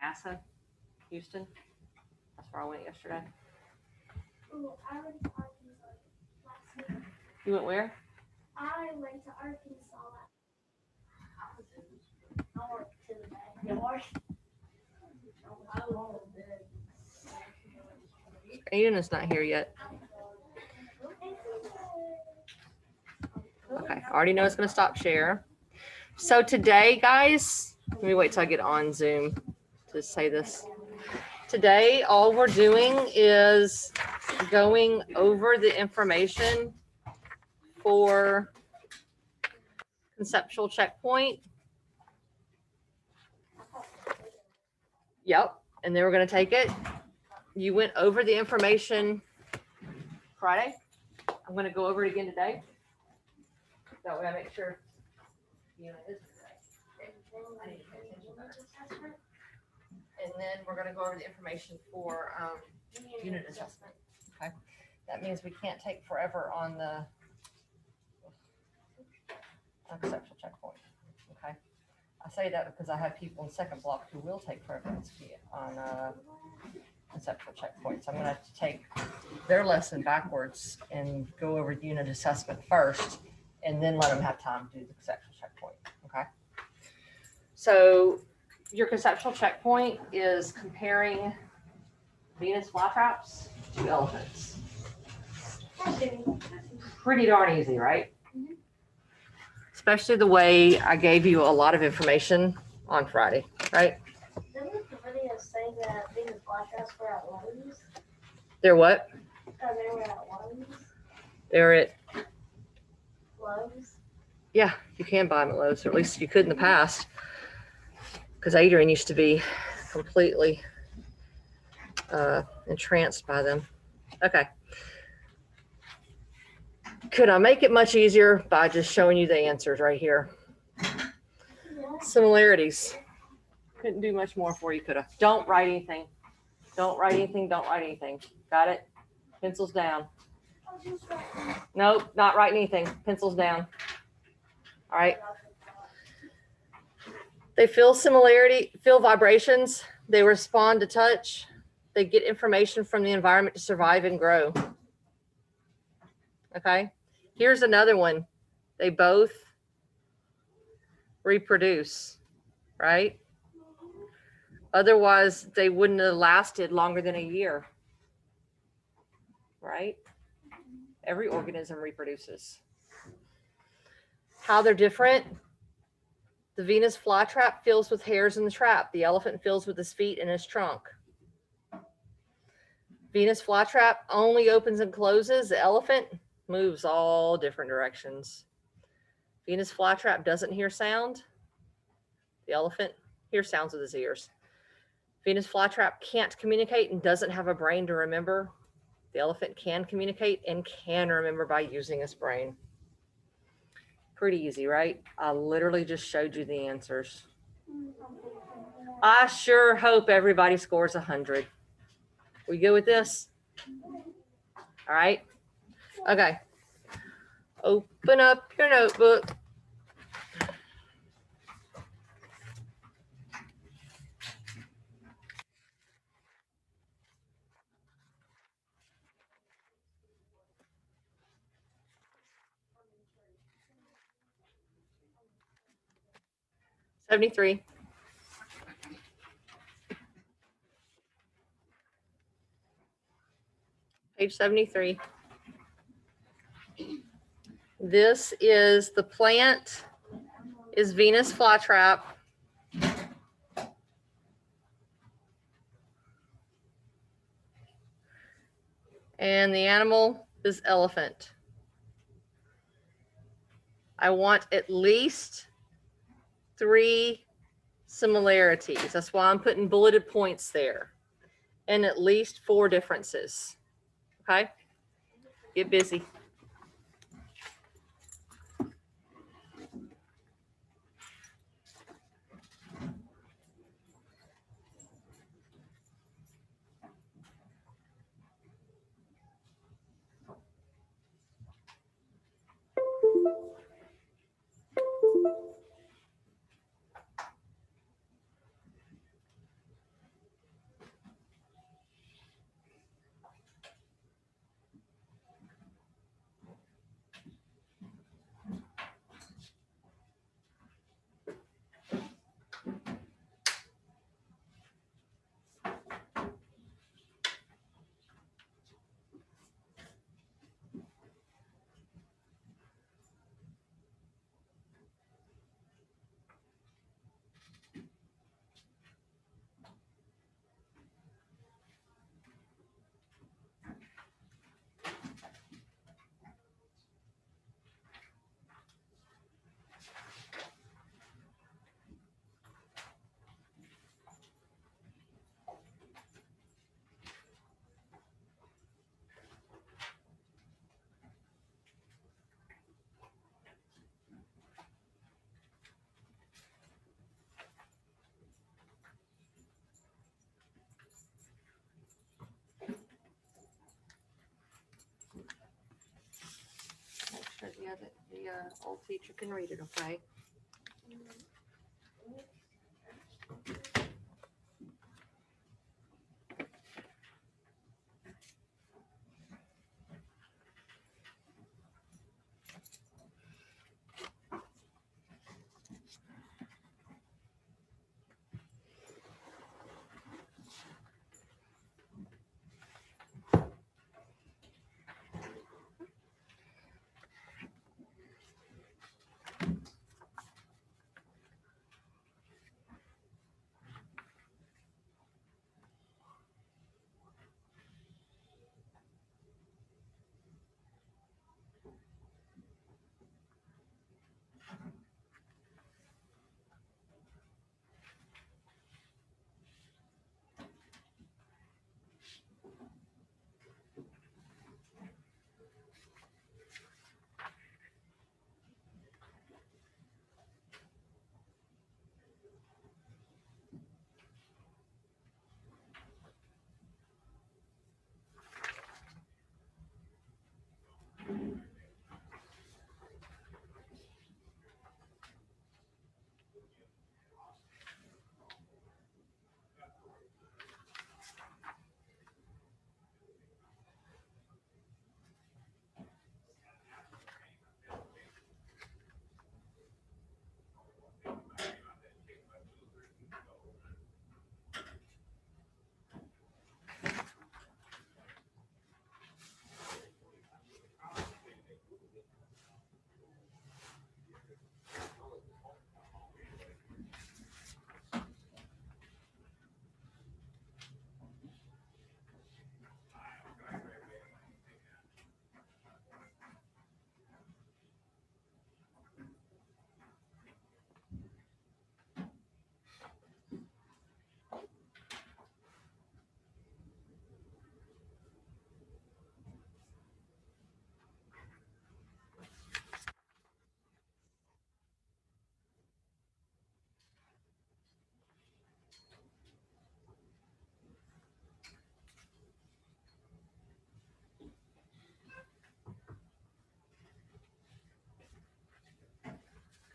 Asa, Houston. That's where I went yesterday. Oh, I went to Arkansas last week. You went where? I went to Arkansas I worked to the back. You worked? Aiden's not here yet. Okay, I already know it's going to stop share. So today, guys, let me wait till I get on Zoom to say this. Today, all we're doing is going over the information for Conceptual Checkpoint. Yep, and then we're going to take it. You went over the information Friday. I'm going to go over it again today. That way I make sure you know it is today. I need to pay attention better. And then we're going to go over the information for unit assessment. Okay. That means we can't take forever on the conceptual checkpoint. Okay. I say that because I have people in second block who will take forever on conceptual checkpoints. I'm going to have to take their lesson backwards and go over the unit assessment first, and then let them have time to do the conceptual checkpoint. Okay. So your conceptual checkpoint is comparing Venus flytraps to elephants. Pretty darn easy, right? Mm-hmm. Especially the way I gave you a lot of information on Friday, right? Didn't the video say that Venus flytraps were at Lowe's? They're what? They were at Lowe's. They're at Lowe's. Yeah, you can buy them at Lowe's, or at least you could in the past. Because Adrian used to be completely entranced by them. Okay. Could I make it much easier by just showing you the answers right here? Yeah. Similarities. Couldn't do much more for you, could I? Don't write anything. Don't write anything. Don't write anything. Got it? Pencils down. Nope, not writing anything. Pencils down. All right. They feel vibrations. They respond to touch. They get information from the environment to survive and grow. Okay. Here's another one. They both reproduce, right? Otherwise, they wouldn't have lasted longer than a year, right? Every organism reproduces. How they're different. The Venus flytrap fills with hairs in the trap. The elephant fills with his feet and his trunk. Venus flytrap only opens and closes. The elephant moves all different directions. Venus flytrap doesn't hear sound. The elephant hears sounds with his ears. Venus flytrap can't communicate and doesn't have a brain to remember. The elephant can communicate and can remember by using his brain. Pretty easy, right? I literally just showed you the answers. I sure hope everybody scores 100. We good with this? All right. Okay. Open up your notebook. $73. Page 73. This is the plant is Venus flytrap. And the animal is elephant. I want at least 3 similarities. That's why I'm putting bulleted points there. And at least 4 differences. Okay? Get busy. Yeah, the old teacher can read it, okay?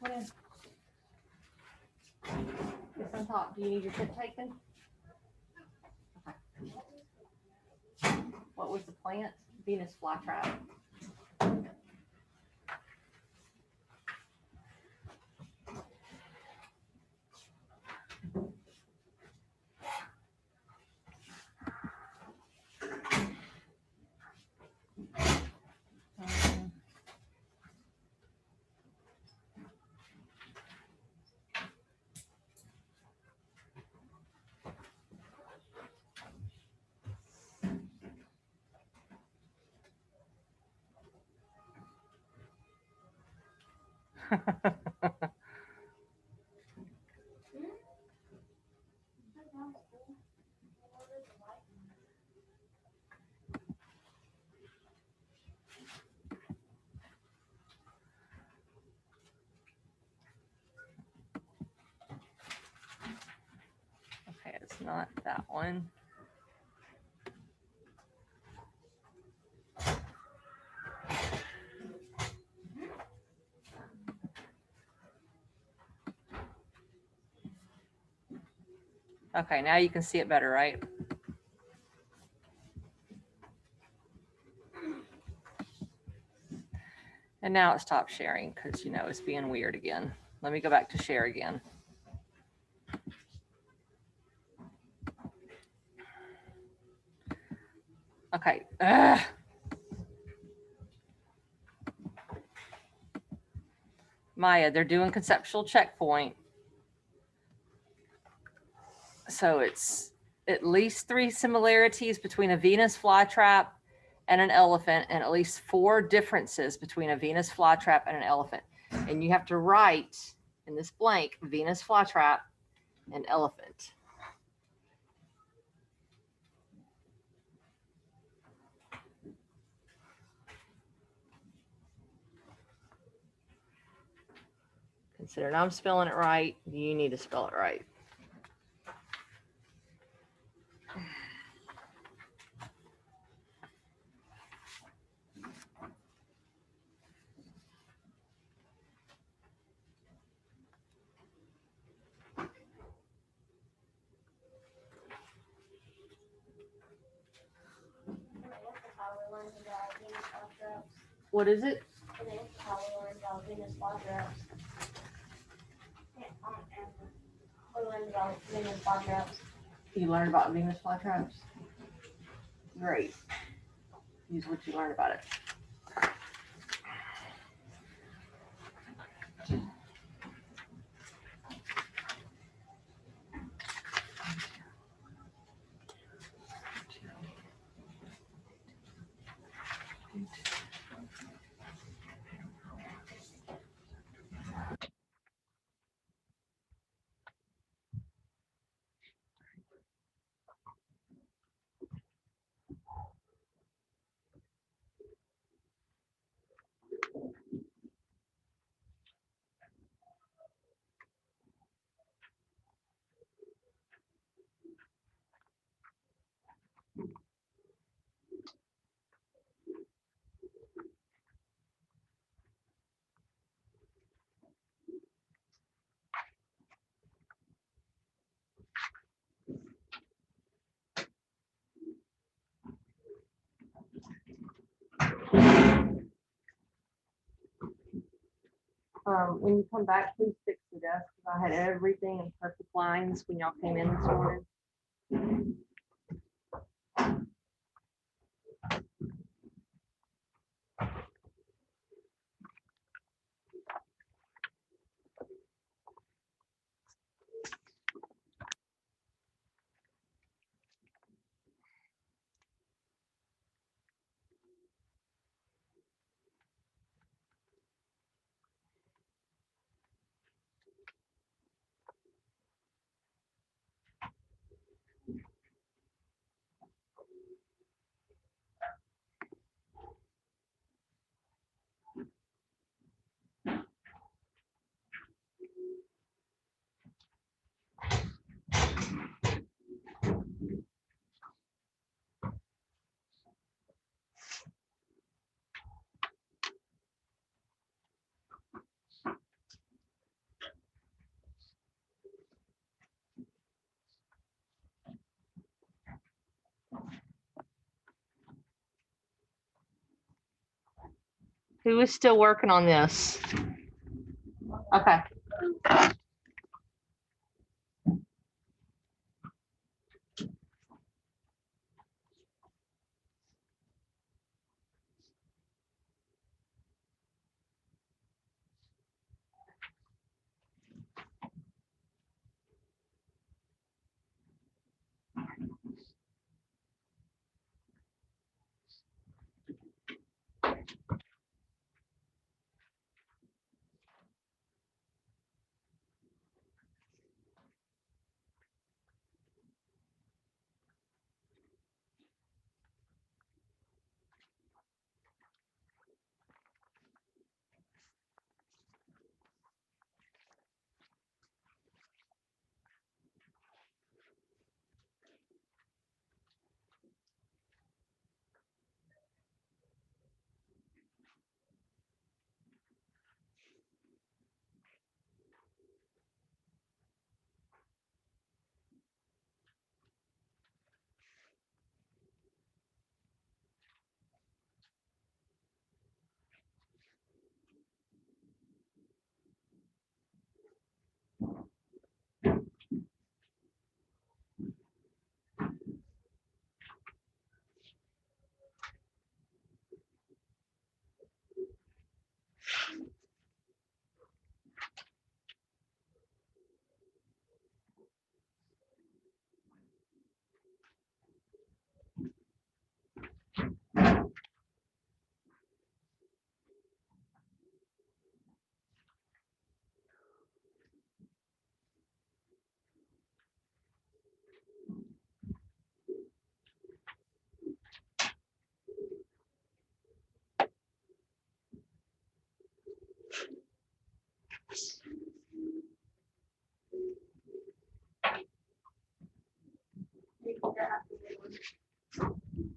Come on in. Yes, on top. Do you need your tip taken? Okay. What was the plant? Venus flytrap. Okay, it's not that one. Okay, now you can see it better, right? And now it stopped sharing because, you know, it's being weird again. Let me go back to share again. Okay. Ugh. Maya, they're doing conceptual checkpoint. So it's at least 3 similarities between a Venus flytrap and an elephant, and at least 4 differences between a Venus flytrap and an elephant. And you have to write in this blank, Venus flytrap and elephant. Considering I'm spelling it right, you need to spell it right. about Venus flytraps. What is it? And then how we learned about Venus flytraps. Yeah, we learned about Venus flytraps. You learned about Venus flytraps? Great. Use what you learned about it. When you come back, please fix the desk because I had everything in perfect lines when y'all came in this morning. Who is still working on this? Okay.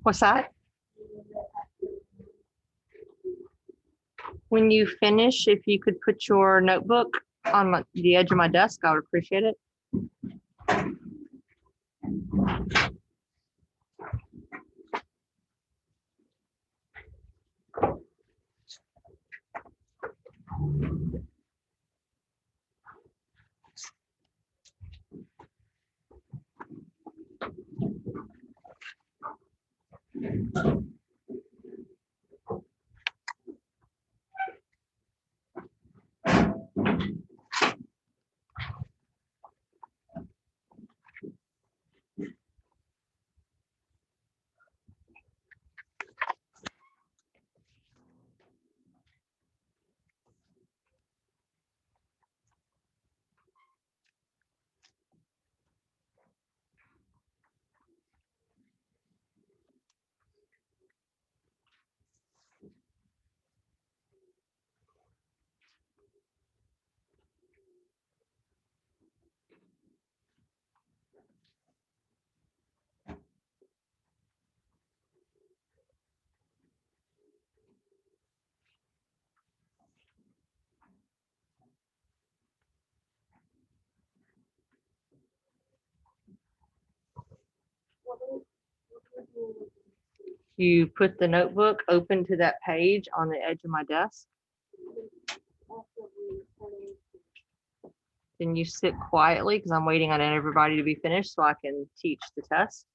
What's that? When you finish, if you could put your notebook on the edge of my desk, I would appreciate it. You put the notebook open to that page on the edge of my desk. Then you sit quietly because I'm waiting on everybody to be finished so I can teach the test.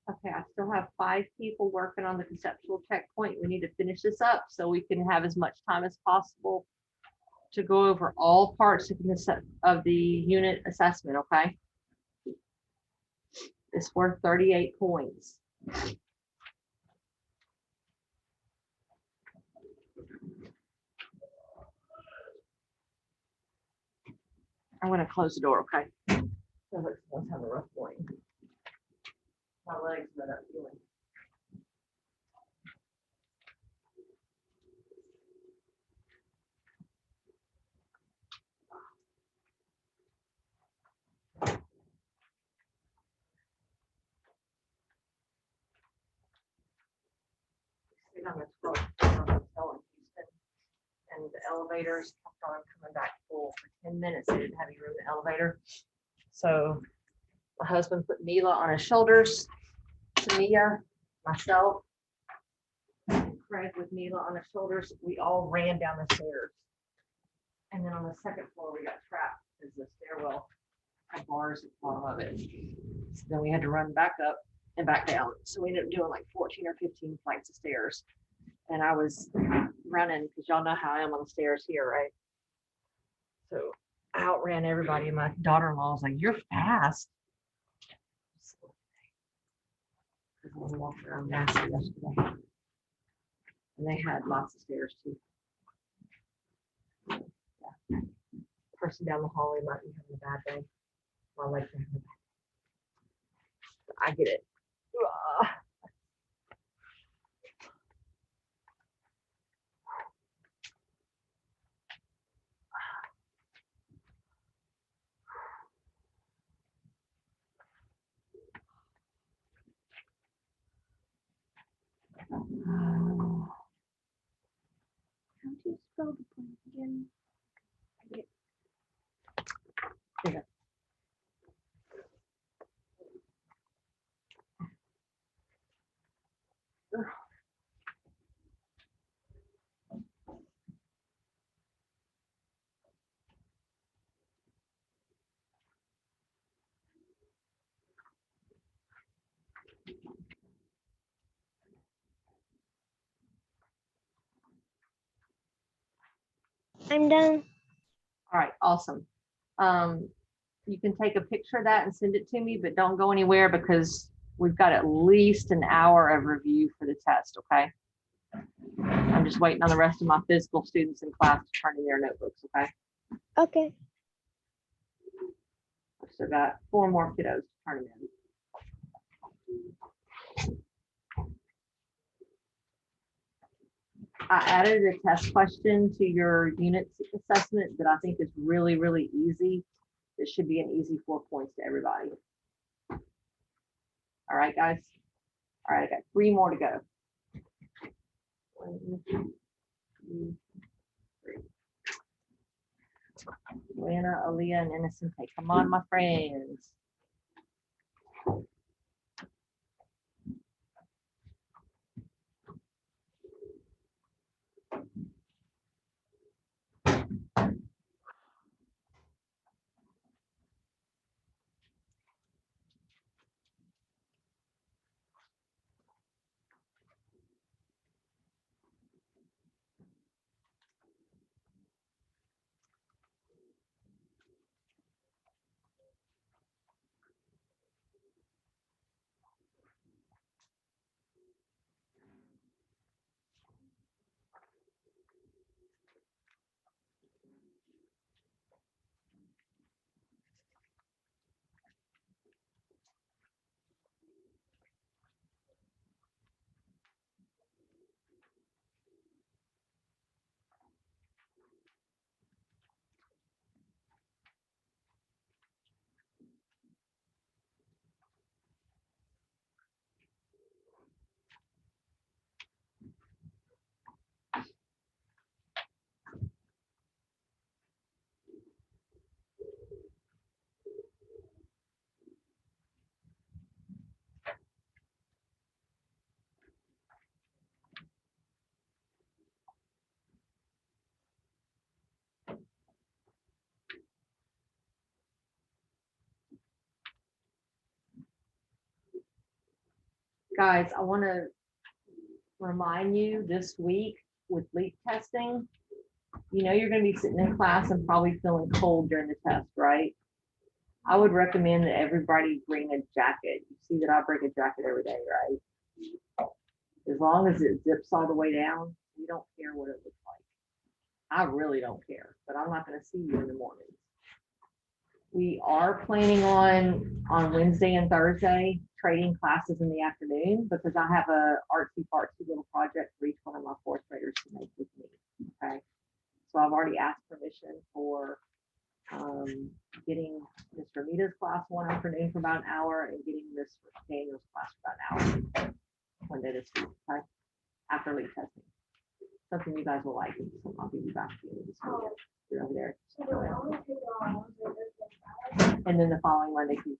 Okay, I still have 5 people working on the conceptual checkpoint. We need to finish this up so we can have as much time as possible to go over all parts of the unit assessment, okay? It's worth 38 points. I'm gonna close the door, okay? Someone's having a rough morning. My legs are not feeling. On the 12th floor hotel in Houston, and the elevators kept on coming back full for 10 minutes. They didn't have any room in the elevator. So my husband put Mila on his shoulders, Tamia, myself, and Craig with Mila on his shoulders. We all ran down the stairs. And then on the second floor, we got trapped because the stairwell had bars at the bottom of it. So then we had to run back up and back down. So we ended up doing like 14 or 15 flights of stairs. And I was running because y'all know how I am on the stairs here, right? So I outran everybody. And my daughter-in-law was like, "You're fast." I was walking around Nashville yesterday. And they had lots of stairs too. Yeah. Person down the hallway might be having a bad day. My legs are having a bad day. I get it. How do you spell the point again? Yeah. I'm done. All right, awesome. You can take a picture of that and send it to me, but don't go anywhere because we've got at least an hour of review for the test, okay? I'm just waiting on the rest of my physical students in class to turn in their notebooks, okay? Okay. I've still got 4 more kiddos to turn them in. I added a test question to your unit assessment that I think is really, really easy. It should be an easy 4 points to everybody. All right, guys. All right, I got 3 more to go. 1, 2, 3. Joanna, Aaliyah, and Innocente. Come on, my friends. Guys, I want to remind you this week with leak testing, you know, you're going to be sitting in class and probably feeling cold during the test, right? I would recommend that everybody bring a jacket. You see that I bring a jacket every day, right? As long as it zips all the way down, you don't care what it looks like. I really don't care, but I'm not going to see you in the morning. We are planning on Wednesday and Thursday trading classes in the afternoon because I have a artsy-fartsy little project for each one of my fourth graders to make with me. Okay, so I've already asked permission for getting Miss Ramita's class one afternoon for about an hour and getting Miss Daniel's class for about an hour one day this week. Okay, after leak testing, something you guys will like. So I'll give you back to you this week. You're over there. And then the following Monday, Tuesday.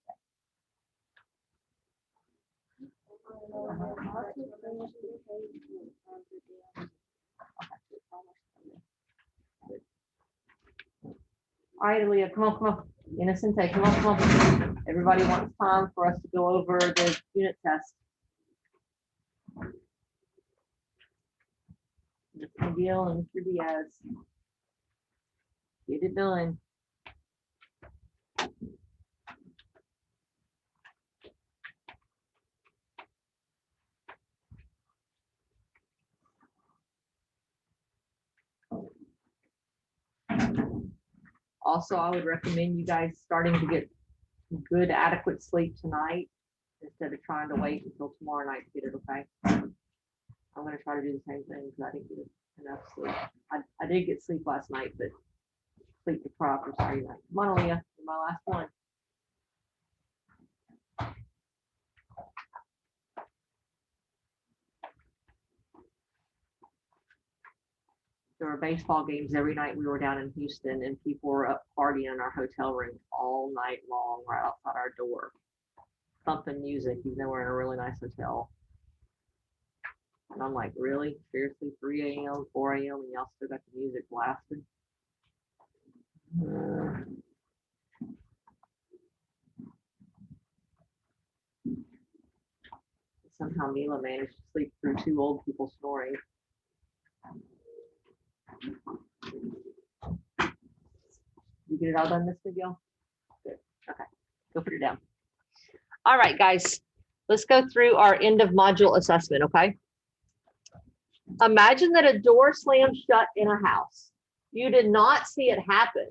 All right, Aaliyah, come on. Innocente, come on. Everybody wants time for us to go over the unit test. Mr. McGill and Mr. Diaz. Get it done. Also, I would recommend you guys starting to get good, adequate sleep tonight instead of trying to wait until tomorrow night to get it, okay? I'm going to try to do the same thing because I didn't get enough sleep. I did get sleep last night, but sleep deprived for Saturday night. Come on, Aaliyah, you're my last one. There were baseball games every night we were down in Houston, and people were up partying in our hotel room all night long right outside our door, thumping music, even though we're in a really nice hotel. And I'm like, really? Seriously, 3 a.m., 4 a.m., and y'all still got the music blasted? Somehow Mila managed to sleep through 2 old people snoring. You get it all done, Miss McGill? Good. Okay. Go put it down. All right, guys. Let's go through our end of module assessment, okay? Imagine that a door slammed shut in a house. You did not see it happen,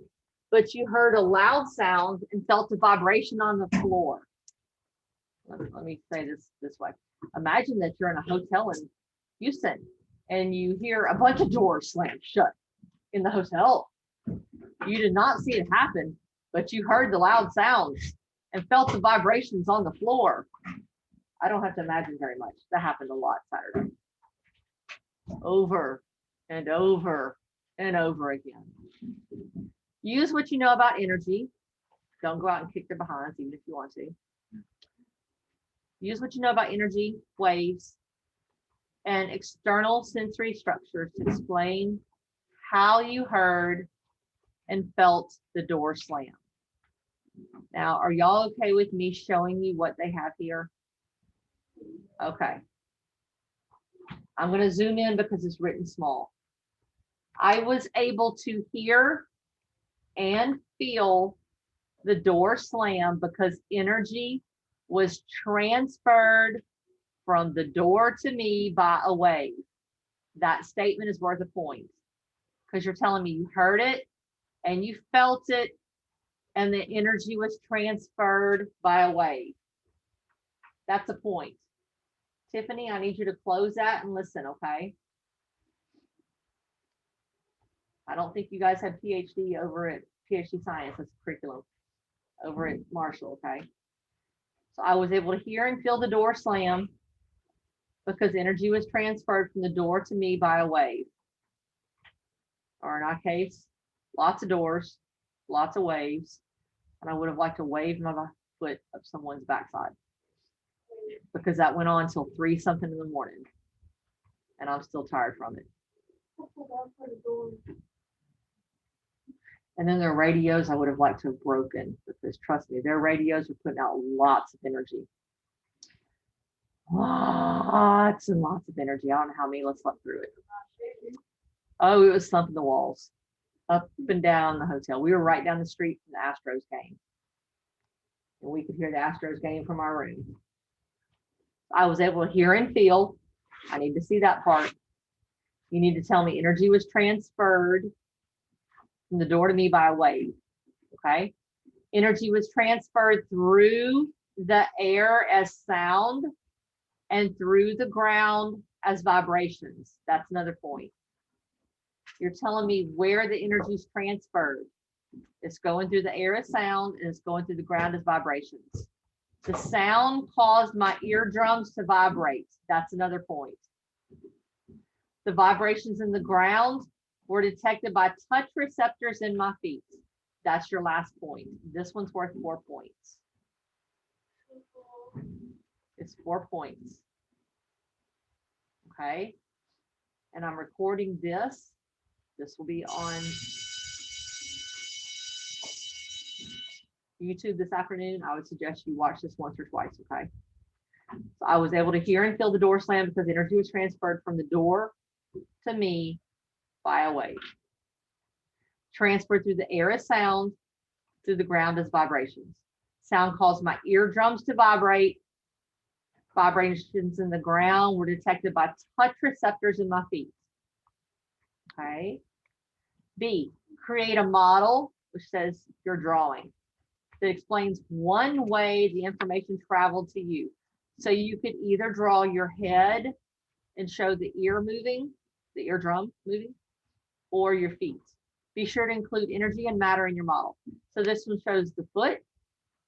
but you heard a loud sound and felt a vibration on the floor. Let me say this way. Imagine that you're in a hotel in Houston and you hear a bunch of doors slam shut in the hotel. You did not see it happen, but you heard the loud sounds and felt the vibrations on the floor. I don't have to imagine very much. That happened a lot Saturday. Over and over and over again. Use what you know about energy. Don't go out and kick their behinds, even if you want to. Use what you know about energy, waves, and external sensory structures to explain how you heard and felt the door slam. Now, are y'all okay with me showing you what they have here? Okay. I'm going to zoom in because it's written small. I was able to hear and feel the door slam because energy was transferred from the door to me by a wave. That statement is worth a point because you're telling me you heard it and you felt it and the energy was transferred by a wave. That's a point. Tiffany, I need you to close that and listen, okay? I don't think you guys have PhD over at PhD Science, that's curriculum, over at Marshall, okay? So I was able to hear and feel the door slam because energy was transferred from the door to me by a wave. Or in our case, lots of doors, lots of waves, and I would have liked to wave my foot up someone's backside because that went on until 3 something in the morning, and I'm still tired from it. And then their radios, I would have liked to have broken because trust me, their radios are putting out lots of energy. Lots and lots of energy. I don't know how many slept through it. Oh, it was thumping the walls up and down the hotel. We were right down the street from the Astros game. And we could hear the Astros game from our room. I was able to hear and feel. I need to see that part. You need to tell me energy was transferred from the door to me by a wave. Okay. Energy was transferred through the air as sound and through the ground as vibrations. That's another point. You're telling me where the energy is transferred. It's going through the air as sound and it's going through the ground as vibrations. The sound caused my eardrums to vibrate. That's another point. The vibrations in the ground were detected by touch receptors in my feet. That's your last point. This one's worth 4 points. It's 4 points. Okay. And I'm recording this. This will be on YouTube this afternoon. I would suggest you watch this once or twice, okay? So I was able to hear and feel the door slam because energy was transferred from the door to me by a wave. Transferred through the air as sound, through the ground as vibrations. Sound caused my eardrums to vibrate. Vibrations in the ground were detected by touch receptors in my feet. Okay. B, create a model, which says your drawing, that explains one way the information traveled to you. So you could either draw your head and show the ear moving, the eardrum moving, or your feet. Be sure to include energy and matter in your model. So this one shows the foot,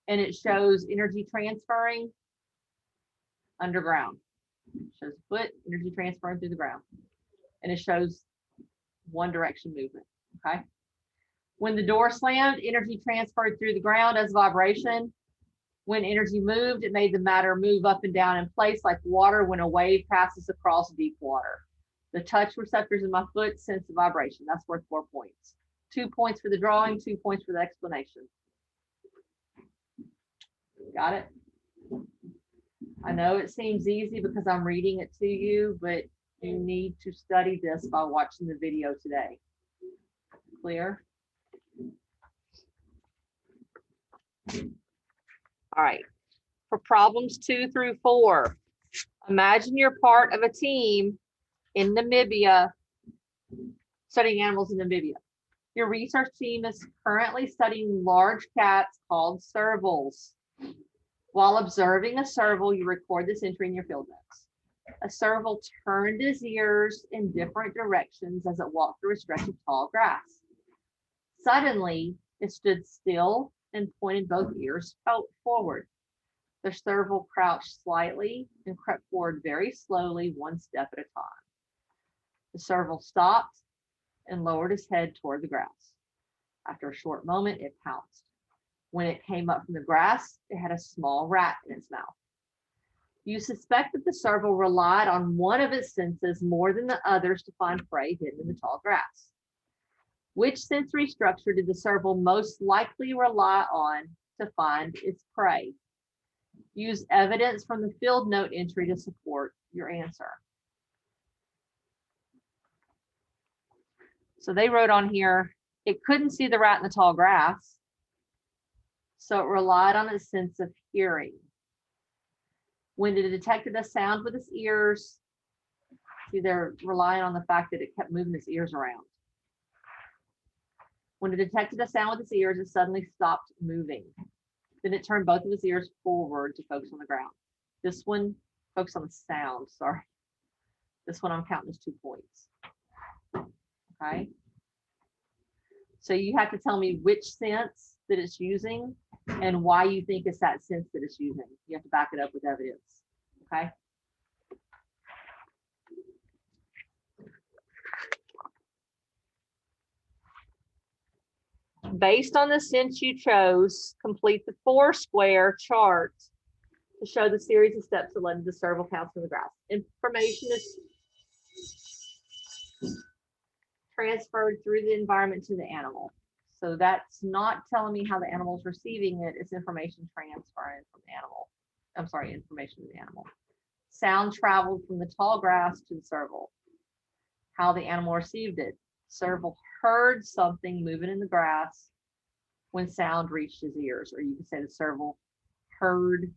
and it shows energy transferring underground. It shows foot, energy transferring through the ground. And it shows one direction movement, okay? When the door slammed, energy transferred through the ground as vibration. When energy moved, it made the matter move up and down in place like water when a wave passes across deep water. The touch receptors in my foot sense the vibration. That's worth 4 points. 2 points for the drawing, 2 points for the explanation. Got it? I know it seems easy because I'm reading it to you, but you need to study this by watching the video today. Clear? All right. For problems 2 through 4, imagine you're part of a team in Namibia, studying animals in Namibia. Your research team is currently studying large cats called servals. While observing a serval, you record this entry in your field notes. A serval turned his ears in different directions as it walked through a stretch of tall grass. Suddenly, it stood still and pointed both ears forward. The serval crouched slightly and crept forward very slowly, one step at a time. The serval stopped and lowered his head toward the grass. After a short moment, it pounced. When it came up from the grass, it had a small rat in its mouth. You suspect that the serval relied on one of its senses more than the others to find prey hidden in the tall grass. Which sensory structure did the serval most likely rely on to find its prey? Use evidence from the field note entry to support your answer. So they wrote on here, it couldn't see the rat in the tall grass, so it relied on its sense of hearing. When it detected a sound with its ears, see, they're relying on the fact that it kept moving its ears around. When it detected a sound with its ears, it suddenly stopped moving. Then it turned both of its ears forward to focus on the ground. This one, focus on the sound, sorry. This one I'm counting as 2 points. Okay. So you have to tell me which sense that it's using and why you think it's that sense that it's using. You have to back it up with evidence. Okay. Based on the sense you chose, complete the 4-square chart to show the series of steps that led to the serval counts in the grass. Information is transferred through the environment to the animal. So that's not telling me how the animal is receiving it. It's information transferring from the animal. I'm sorry, information to the animal. Sound traveled from the tall grass to the serval. How the animal received it. Serval heard something moving in the grass when sound reached his ears, or you could say the serval heard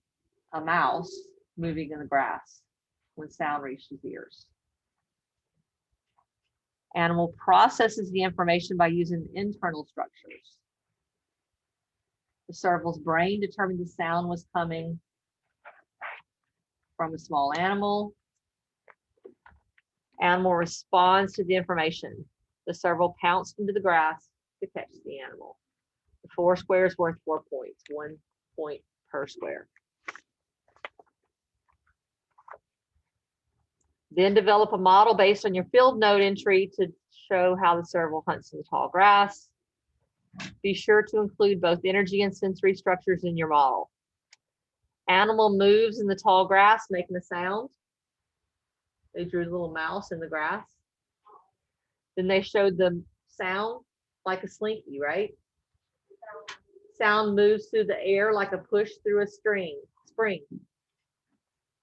a mouse moving in the grass when sound reached his ears. Animal processes the information by using internal structures. The serval's brain determined the sound was coming from a small animal. Animal responds to the information. The serval pounced into the grass to catch the animal. The 4 squares worth 4 points, 1 point per square. Then develop a model based on your field note entry to show how the serval hunts in the tall grass. Be sure to include both energy and sensory structures in your model. Animal moves in the tall grass, making a sound. They drew a little mouse in the grass. Then they showed the sound like a slinky, right? Sound moves through the air like a push through a spring.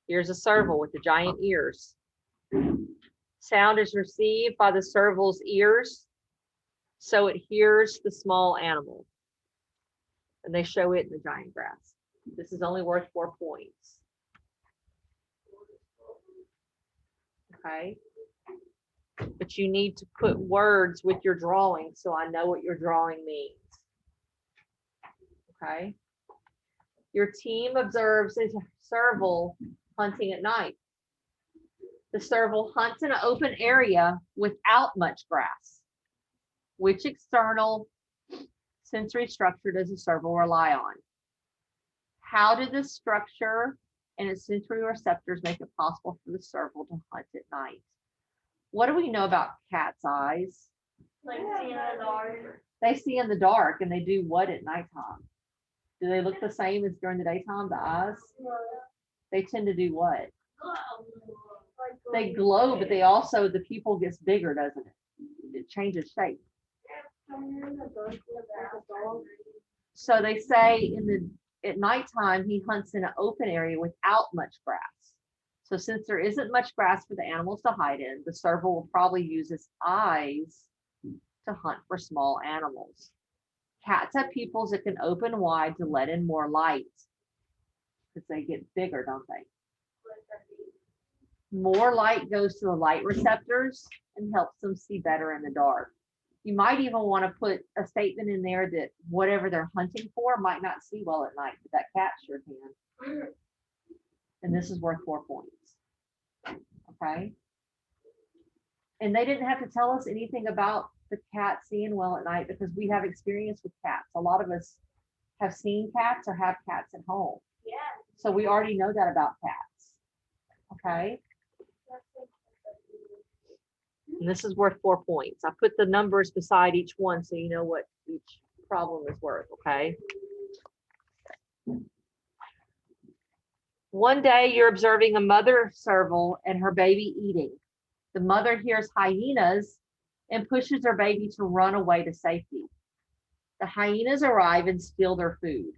Here's a serval with the giant ears. Sound is received by the serval's ears, so it hears the small animal. And they show it in the giant grass. This is only worth 4 points. Okay. But you need to put words with your drawing so I know what your drawing means. Okay. Your team observes a serval hunting at night. The serval hunts in an open area without much grass. Which external sensory structure does the serval rely on? How did this structure and its sensory receptors make it possible for the serval to hunt at night? What do we know about cat's eyes? Like see in the dark. They see in the dark, and they do what at nighttime? Do they look the same as during the daytime, the eyes? They tend to do what? They glow, but they also, the pupil gets bigger, doesn't it? It changes shape. So they say at nighttime, he hunts in an open area without much grass. So since there isn't much grass for the animals to hide in, the serval will probably use its eyes to hunt for small animals. Cats have pupils that can open wide to let in more light because they get bigger, don't they? More light goes to the light receptors and helps them see better in the dark. You might even want to put a statement in there that whatever they're hunting for might not see well at night, but that cat sure can. And this is worth 4 points. Okay. And they didn't have to tell us anything about the cat seeing well at night because we have experience with cats. A lot of us have seen cats or have cats at home. Yeah. So we already know that about cats. Okay. And this is worth 4 points. I put the numbers beside each one so you know what each problem is worth, okay? One day you're observing a mother serval and her baby eating. The mother hears hyenas and pushes her baby to run away to safety. The hyenas arrive and steal their food.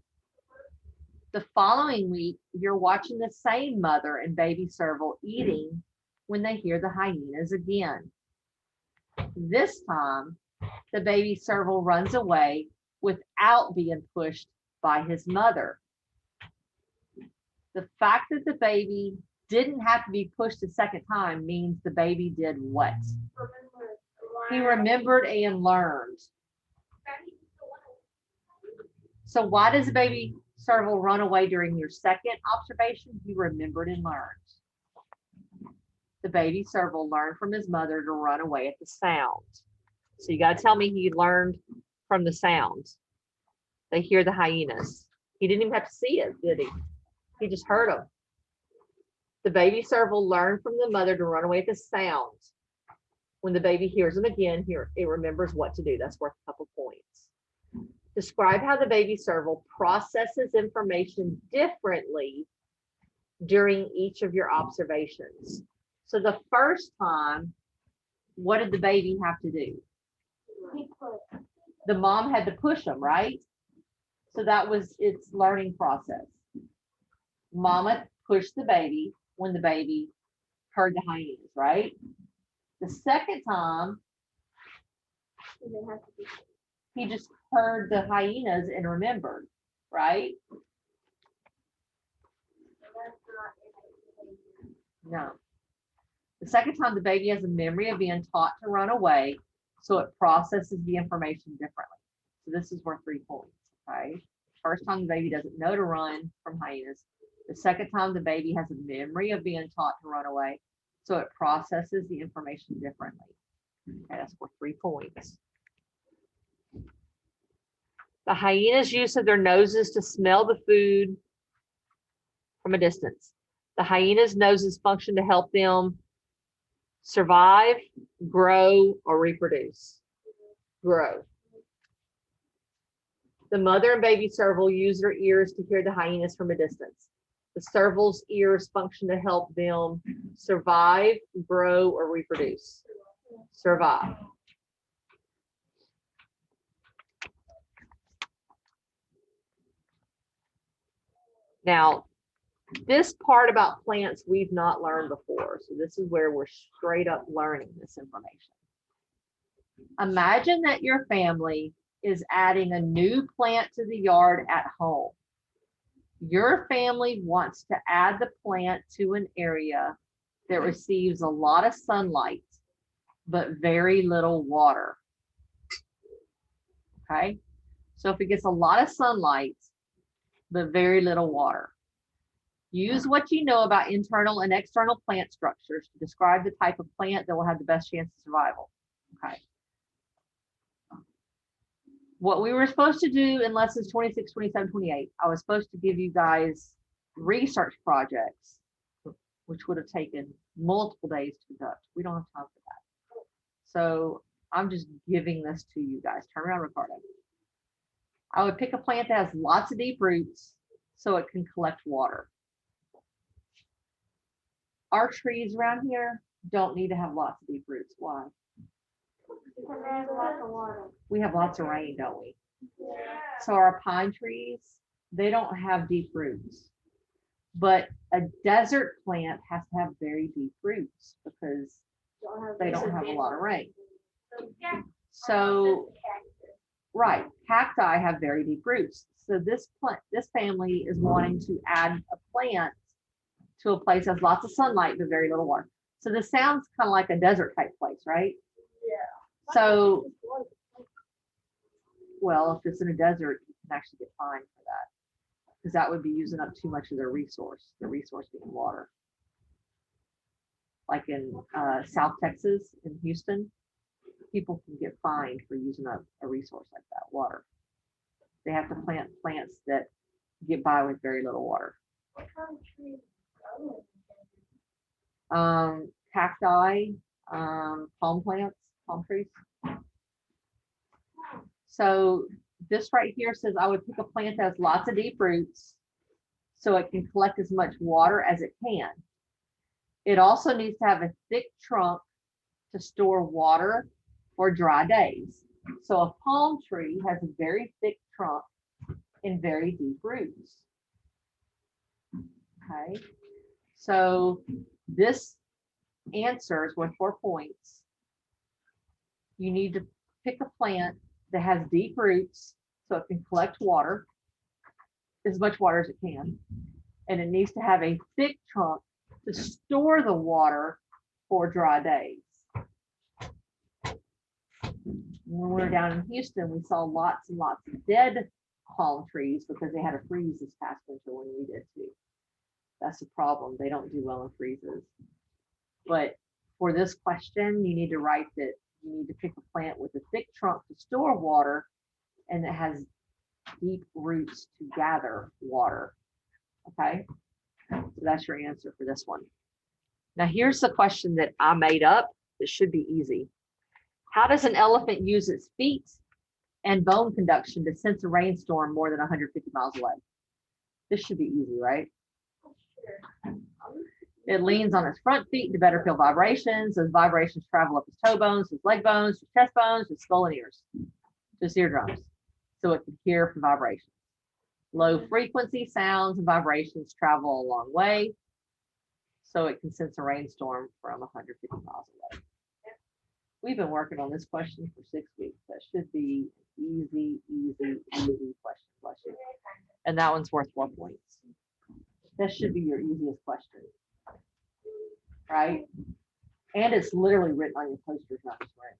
The following week, you're watching the same mother and baby serval eating when they hear the hyenas again. This time, the baby serval runs away without being pushed by his mother. The fact that the baby didn't have to be pushed a second time means the baby did what? He remembered and learned. So why does the baby serval run away during your second observation? He remembered and learned. The baby serval learned from his mother to run away at the sound. So you got to tell me he learned from the sound. They hear the hyenas. He didn't even have to see it, did he? He just heard them. The baby serval learned from the mother to run away at the sound. When the baby hears them again, it remembers what to do. That's worth a couple points. Describe how the baby serval processes information differently during each of your observations. So the first time, what did the baby have to do? The mom had to push him, right? So that was its learning process. Mama pushed the baby. when the baby heard the hyenas, right? The second time, They have to be. he just heard the hyenas and remembered, right? That's not innate behavior. No. The second time, the baby has a memory of being taught to run away, so it processes the information differently. So this is worth 3 points, okay? First time, the baby doesn't know to run from hyenas. The second time, the baby has a memory of being taught to run away, so it processes the information differently. Okay, that's worth 3 points. The hyenas' use of their noses to smell the food from a distance. The hyenas' noses function to help them survive, grow, or reproduce. Grow. The mother and baby serval use their ears to hear the hyenas from a distance. The serval's ears function to help them survive, grow, or reproduce. Survive. Now, this part about plants we've not learned before. So this is where we're straight up learning this information. Imagine that your family is adding a new plant to the yard at home. Your family wants to add the plant to an area that receives a lot of sunlight, but very little water. Okay, so if it gets a lot of sunlight, but very little water. Use what you know about internal and external plant structures to describe the type of plant that will have the best chance of survival. Okay. What we were supposed to do in lessons 26, 27, 28, I was supposed to give you guys research projects, which would have taken multiple days to conduct. We don't have time for that. So I'm just giving this to you guys. Turn around, Ricardo. I would pick a plant that has lots of deep roots so it can collect water. Our trees around here don't need to have lots of deep roots. Why? Because they have lots of water. We have lots of rain, don't we? Yeah. So our pine trees, they don't have deep roots. But a desert plant has to have very deep roots because they don't have a lot of rain. So, right, cacti have very deep roots. So this plant, this family is wanting to add a plant to a place that has lots of sunlight but very little water. So this sounds kind of like a desert type place, right? Yeah. So, well, if it's in a desert, you can actually get fined for that because that would be using up too much of their resource being water. Like in South Texas, in Houston, people can get fined for using up a resource like that, water. They have to plant plants that get by with very little water. What kind of trees grow in Cacti, palm plants, palm trees. So this right here says I would pick a plant that has lots of deep roots so it can collect as much water as it can. It also needs to have a thick trunk to store water for dry days. So a palm tree has a very thick trunk and very deep roots. Okay, so this answer is worth 4 points. You need to pick a plant that has deep roots so it can collect water, as much water as it can, and it needs to have a thick trunk to store the water for dry days. When we were down in Houston, we saw lots and lots of dead palm trees because they had a freeze this past winter when we did too. That's the problem. They don't do well in freezes. But for this question, you need to write that you need to pick a plant with a thick trunk to store water and that has deep roots to gather water. Okay, so that's your answer for this one. Now here's the question that I made up. It should be easy. How does an elephant use its feet and bone conduction to sense a rainstorm more than 150 miles away? This should be easy, right? It leans on its front feet to better feel vibrations. Those vibrations travel up its toe bones, its leg bones, its chest bones, its skull and ears, to its eardrums, so it can hear for vibrations. Low frequency sounds and vibrations travel a long way. so it can sense a rainstorm from 150 miles away. We've been working on this question for 6 weeks. That should be easy question. Bless you. And that one's worth 4 points. That should be your easiest question, right? And it's literally written on your posters, not just written.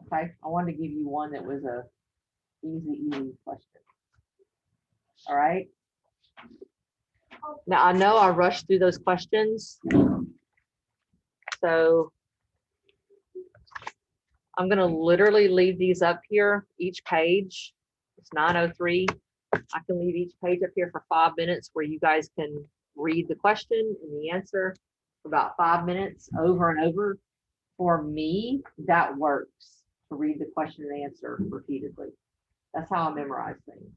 Okay, I wanted to give you one that was a easy question. All right. Now I know I rushed through those questions, so I'm gonna literally leave these up here, each page. It's 9:03. I can leave each page up here for 5 minutes where you guys can read the question and the answer for about 5 minutes over and over. For me, that works to read the question and answer repeatedly. That's how I memorize things.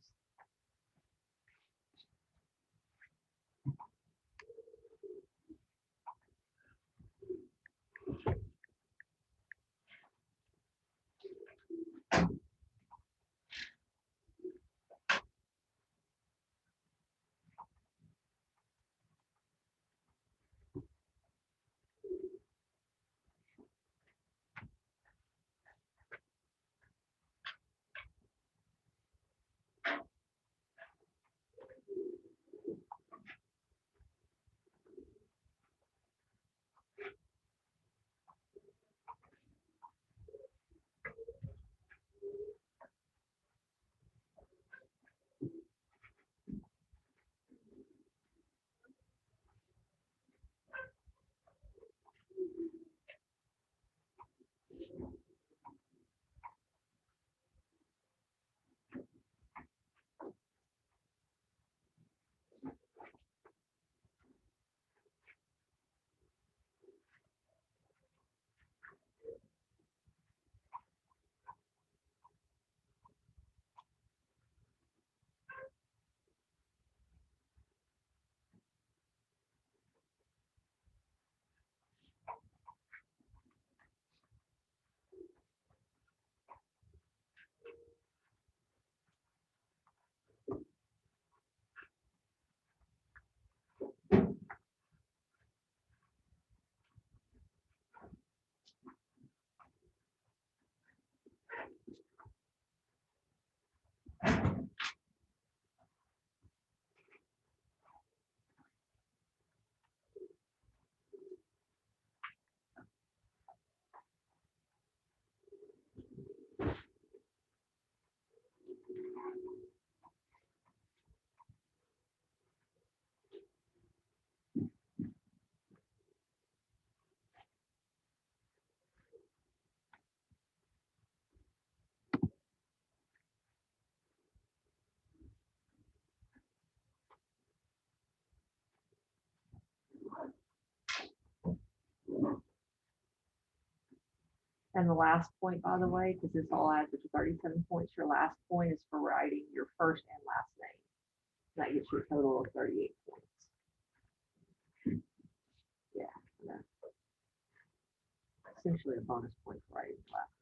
And the last point, by the way, because this all adds up to 37 points, your last point is for writing your first and last name. That gets you a total of 38 points. Yeah, that's essentially a bonus point for writing the last name.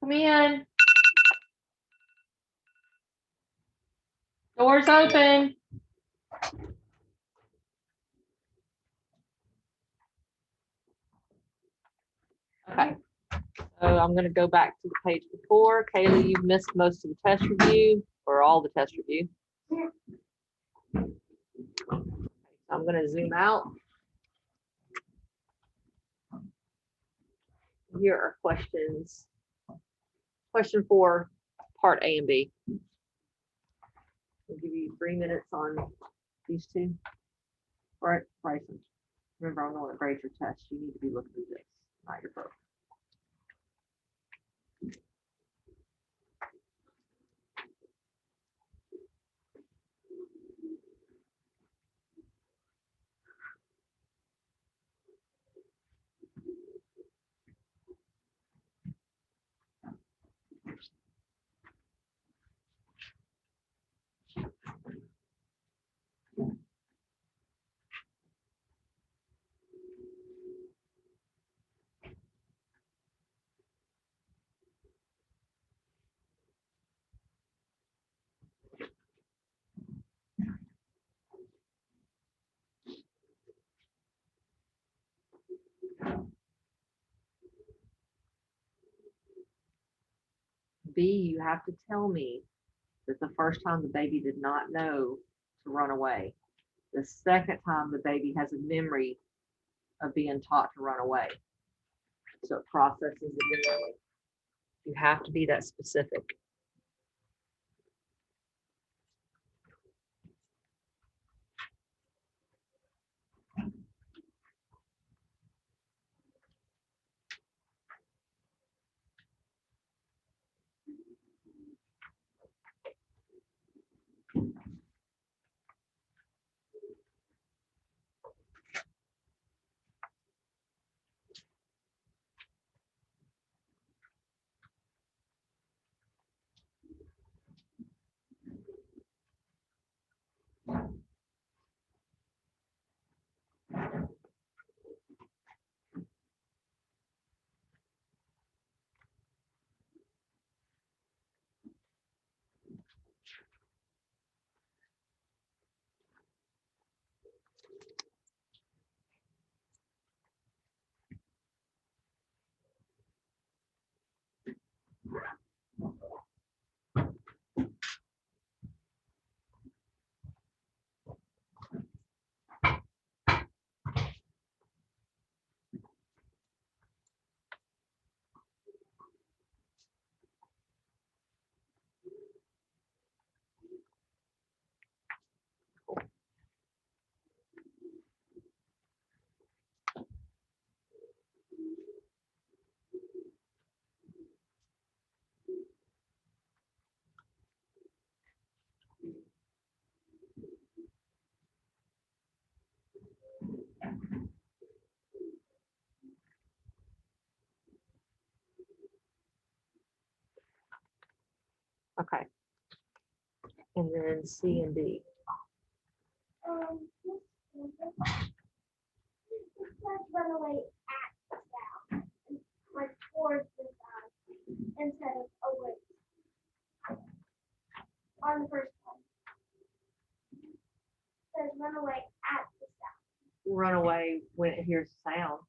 Come in. Doors open. Okay. So I'm going to go back to the page before. Kaylee, you've missed most of the test review or all the test review. I'm going to zoom out. Here are questions. Question 4, part A and B. I'll give you 3 minutes on these two. All right, Bryson. Remember, I'm the one that grades your test. You need to be looking at this, not your book. B, you have to tell me that the first time the baby did not know to run away. The second time the baby has a memory of being taught to run away. So it processes it differently. You have to be that specific. Okay. And then C and D. Run away at the sound, like towards the sound instead of away. On the first one. It says run away at the sound. Run away when it hears a sound.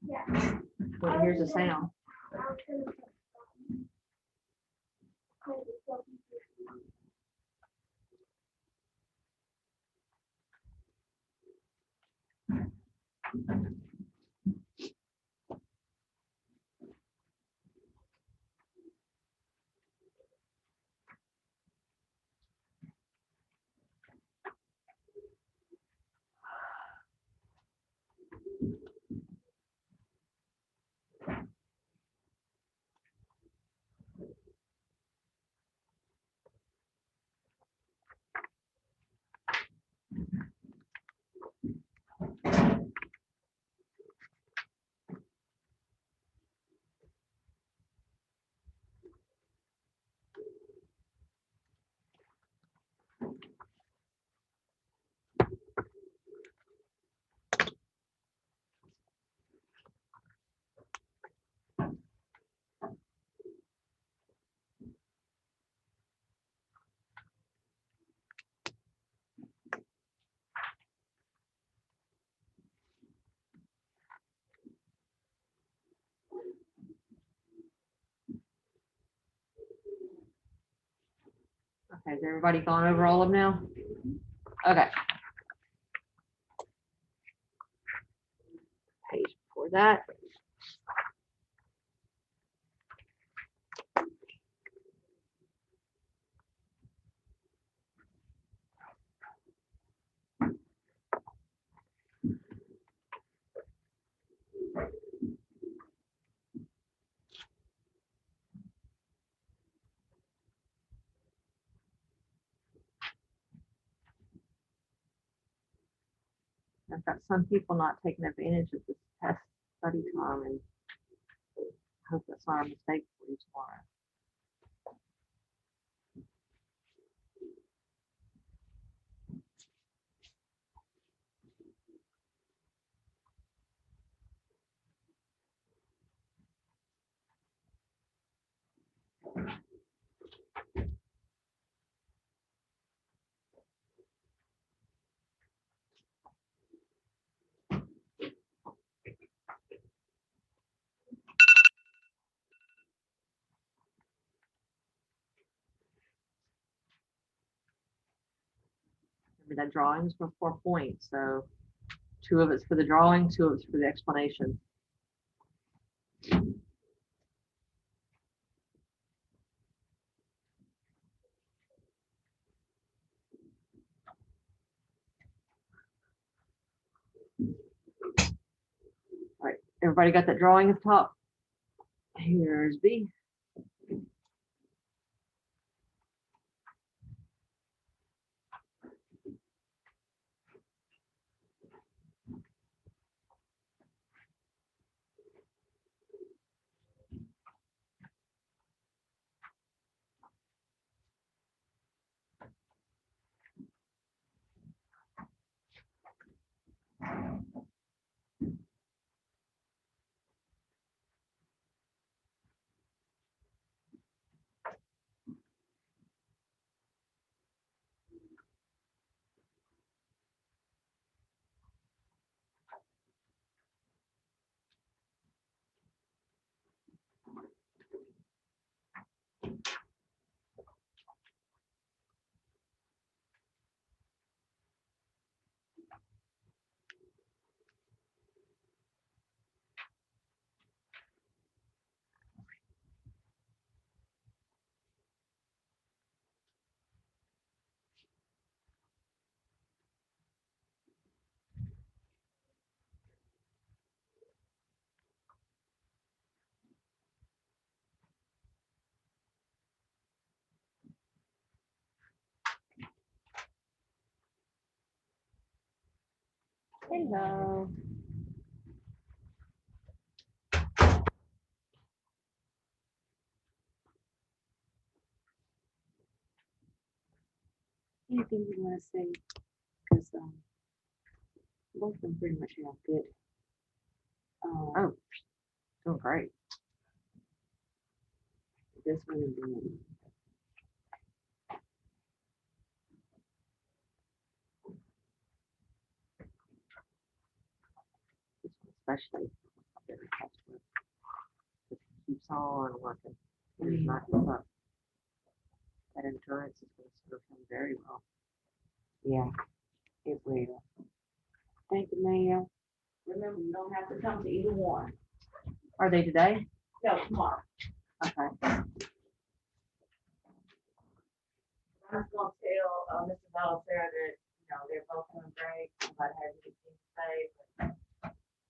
Yeah. When it hears a sound. I was gonna put Has everybody gone over all of them now? Okay. Page before that. I've got some people not taking advantage of this test study time, and hope that's not a mistake for you tomorrow. Remember that drawings were 4 points, so 2 of it's for the drawing, 2 of it's for the explanation. All right, everybody got that drawing at the top? Here's B. Hello. Anything you want to say? Because both of them pretty much have good. Oh, doing great. This one is doing. This one especially. I'm very impressed with. It keeps on working. It is not give up. That endurance is going to serve him very well. Yeah, it will. Thank you, ma'am. Remember, you don't have to come to either one. Are they today? No, tomorrow. Okay. I'm just gonna tell Mr. Ballester that, they're both doing great. Nobody has anything to say, but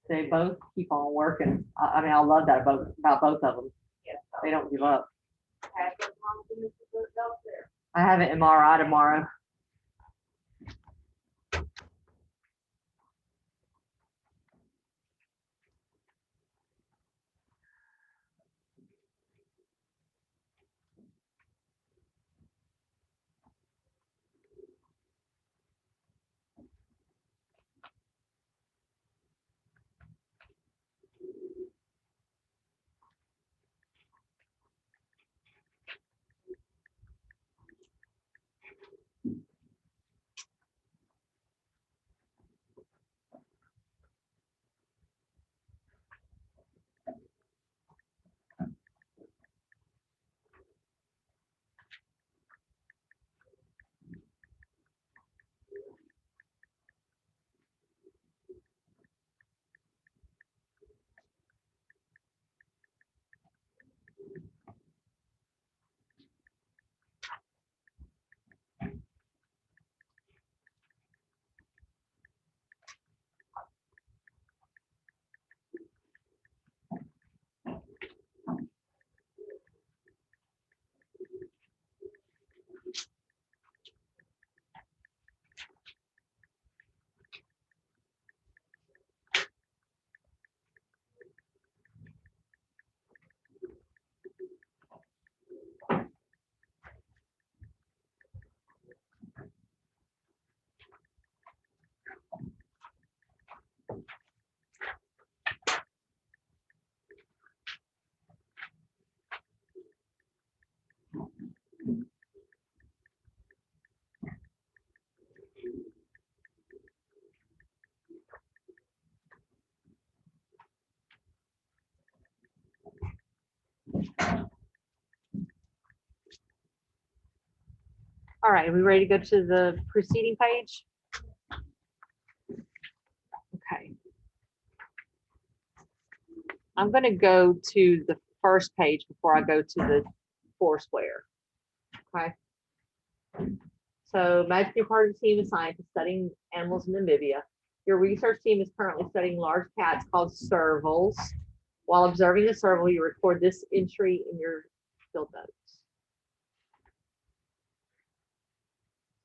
They both keep on working. I mean, I love that about both of them. yes. They don't give up. Pass it on to Mr. Ballester. I have an MRI tomorrow. All right, are we ready to go to the preceding page? Okay. I'm going to go to the first page before I go to the Foursquare. Okay. So imagine you're part of a team of scientists studying animals in Namibia. Your research team is currently studying large cats called servals. While observing the serval, you record this entry in your field notes.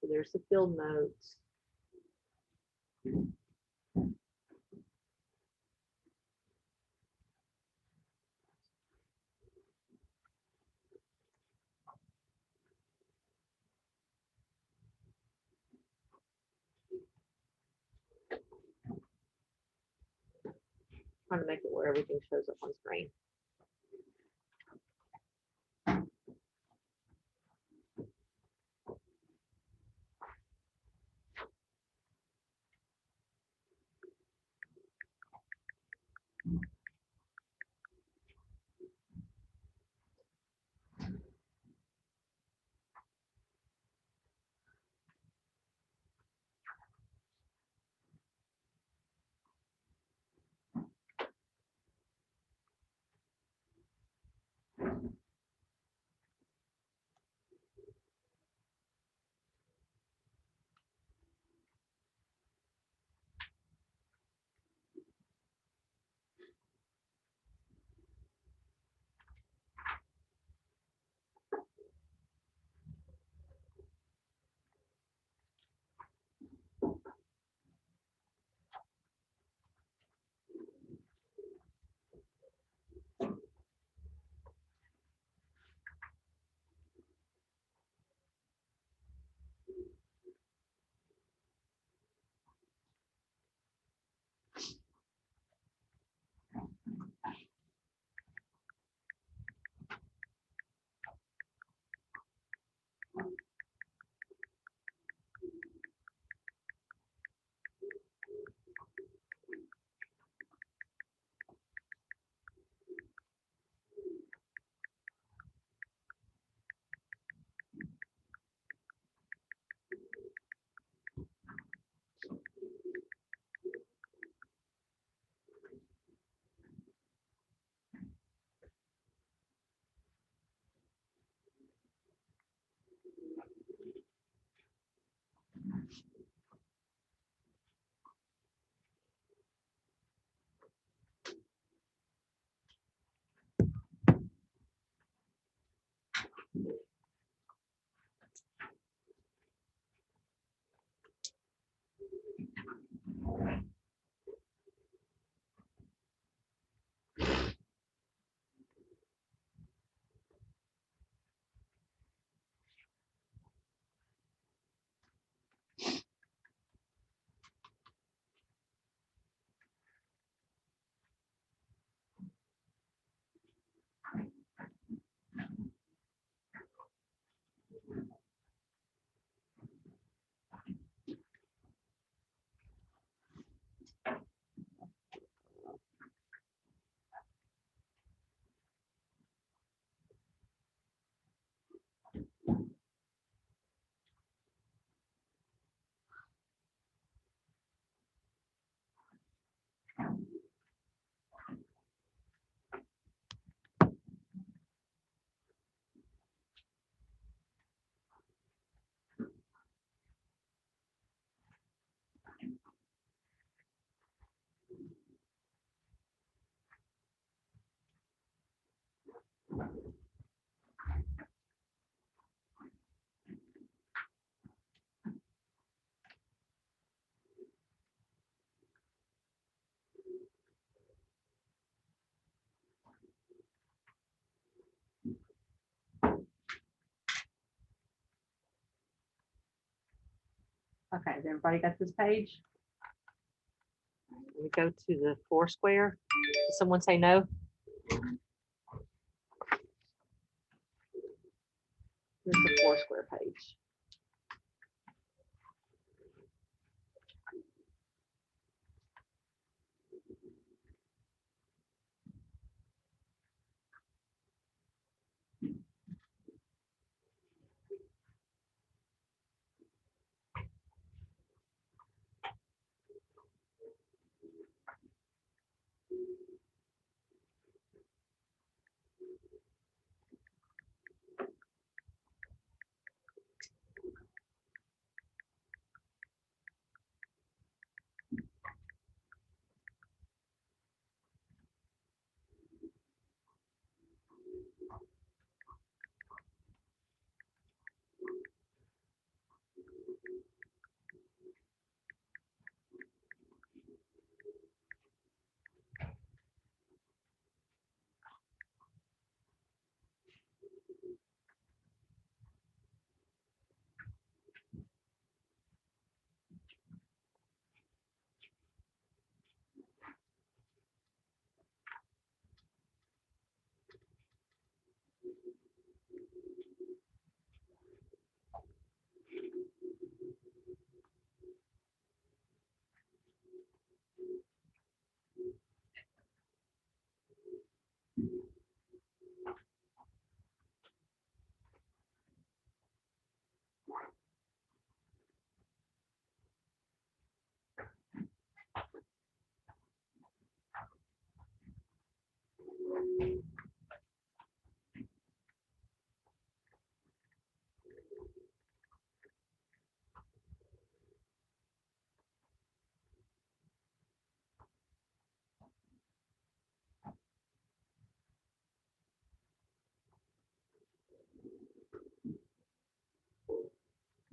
So there's the field notes. Trying to make it where everything shows up on screen. Okay, has everybody got this page? We go to the Foursquare. Did someone say no? Here's the Foursquare page.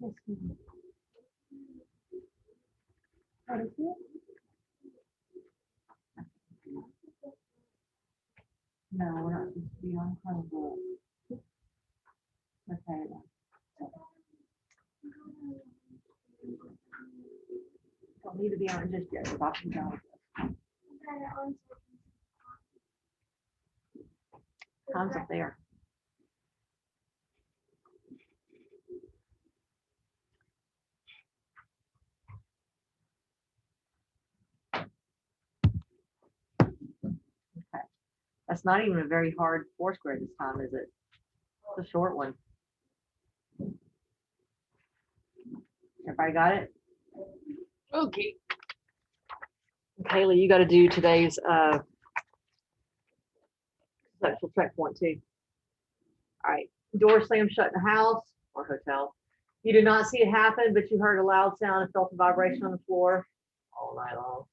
Let's see. What is it? No, we're not supposed to be on Chromebook. Okay. Don't need to be on it just yet. We're about to be done with this. Tom's up there. Okay. That's not even a very hard foursquare this time, is it? It's a short one. Everybody got it? Okay. Kaylee, you got to do today's conceptual checkpoint too. All right. Door slammed shut in the house or hotel. You did not see it happen, but you heard a loud sound and felt a vibration on the floor all night long.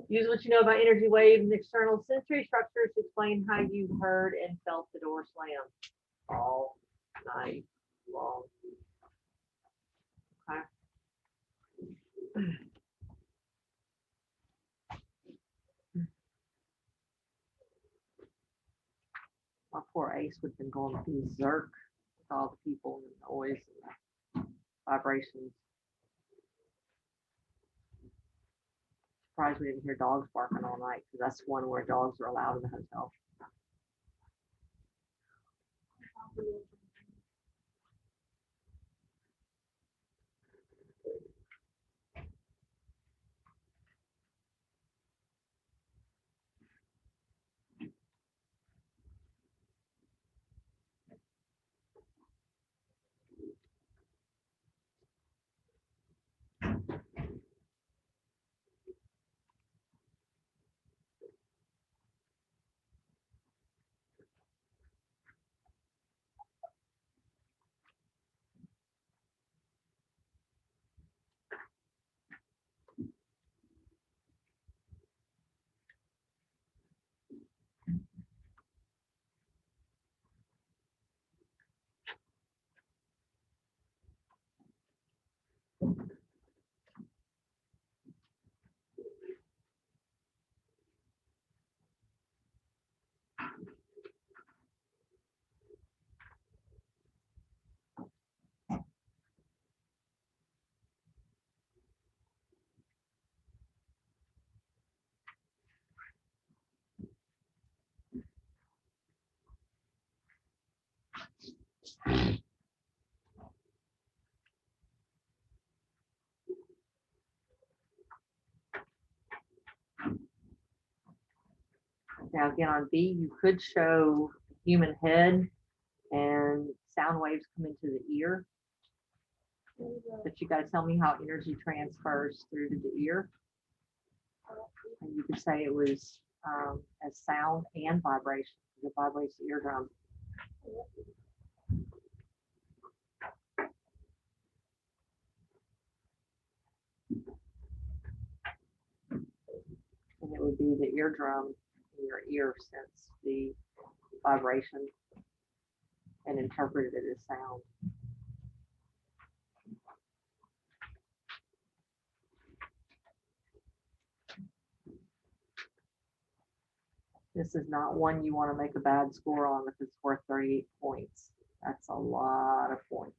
Use what you know about energy waves and external sensory structures to explain how you heard and felt the door slam all night long. Okay. My poor Ace would have been going berserk with all the people and the noise and the vibrations. Surprised we didn't hear dogs barking all night because that's one where dogs are allowed in the hotel. Now again on B, you could show human head and sound waves come into the ear. But you got to tell me how energy transfers through to the ear. And you could say it was as sound and vibration. It vibrates the eardrum. And it would be the eardrum in your ear sense the vibration and interpreted it as sound. This is not one you want to make a bad score on if it's worth 38 points. That's a lot of points.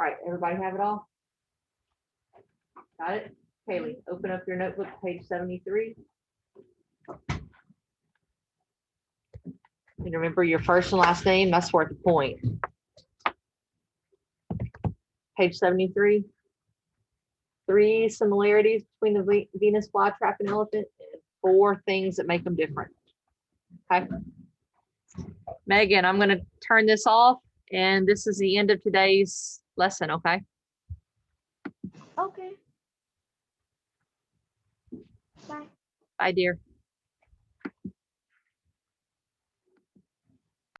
right, everybody have it all? Got it? Kaylee, open up your notebook, page 73. And remember your first and last name, that's worth a point. Page 73. 3 similarities between the Venus flytrap and elephant, and 4 things that make them different. Okay. Megan, I'm going to turn this off, and this is the end of today's lesson, okay? Okay. Bye. Bye, dear.